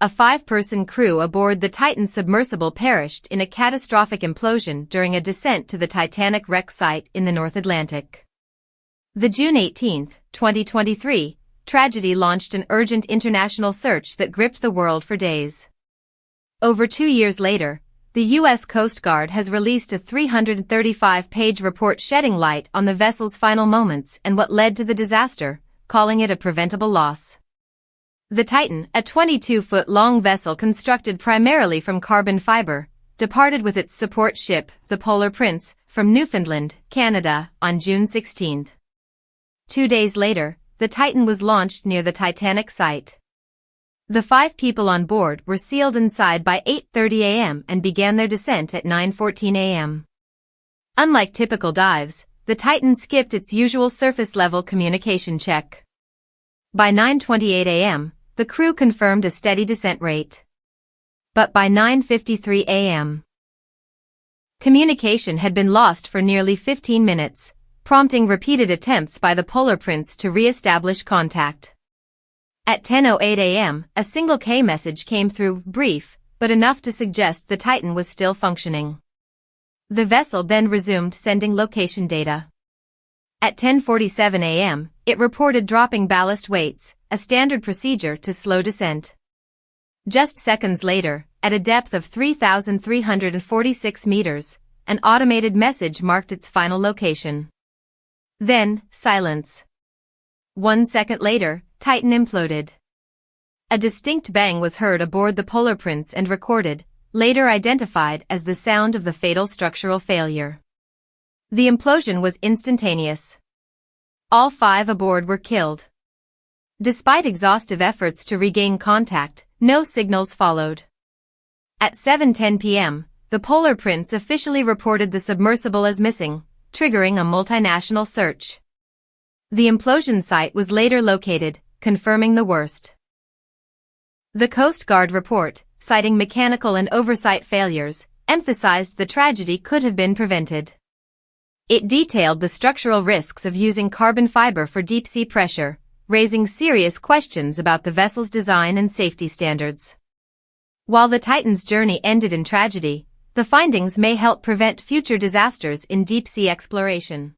a 5-person crew aboard the Titan submersible perished in a catastrophic implosion during a descent to the Titanic wreck site in the North Atlantic. The June 18, 2023, tragedy launched an urgent international search that gripped the world for days. Over 2 years later, the U.S. Coast Guard has released a 335-page report shedding light on the vessel's final moments and what led to the disaster, calling it a preventable loss. The Titan, a 22-foot-long vessel constructed primarily from carbon fiber, departed with its support ship, the Polar Prince, from Newfoundland, Canada, on June 16. 2 days later, the Titan was launched near the Titanic site. The 5 people on board were sealed inside by 8:30 a.m. and began their descent at 9:14 a.m. Unlike typical dives, the Titan skipped its usual surface-level communication check. By 9:28 a.m., the crew confirmed a steady descent rate. But by 9:53 a.m., communication had been lost for nearly 15 minutes, prompting repeated attempts by the Polar Prince to re-establish contact. At 10:08 a.m., a single K message came through, brief, but enough to suggest the Titan was still functioning. The vessel then resumed sending location data. At 10:47 a.m., it reported dropping ballast weights, a standard procedure to slow descent. Just seconds later, at a depth of 3,346 meters, an automated message marked its final location. Then, silence. 1 second later, Titan imploded. A distinct bang was heard aboard the Polar Prince and recorded, later identified as the sound of the fatal structural failure. The implosion was instantaneous. All 5 aboard were killed. Despite exhaustive efforts to regain contact, no signals followed. At 7:10 p.m., the Polar Prince officially reported the submersible as missing, triggering a multinational search. The implosion site was later located, confirming the worst. The Coast Guard report, citing mechanical and oversight failures, emphasized the tragedy could have been prevented. It detailed the structural risks of using carbon fiber for deep-sea pressure, raising serious questions about the vessel's design and safety standards. While the Titan's journey ended in tragedy, the findings may help prevent future disasters in deep-sea exploration.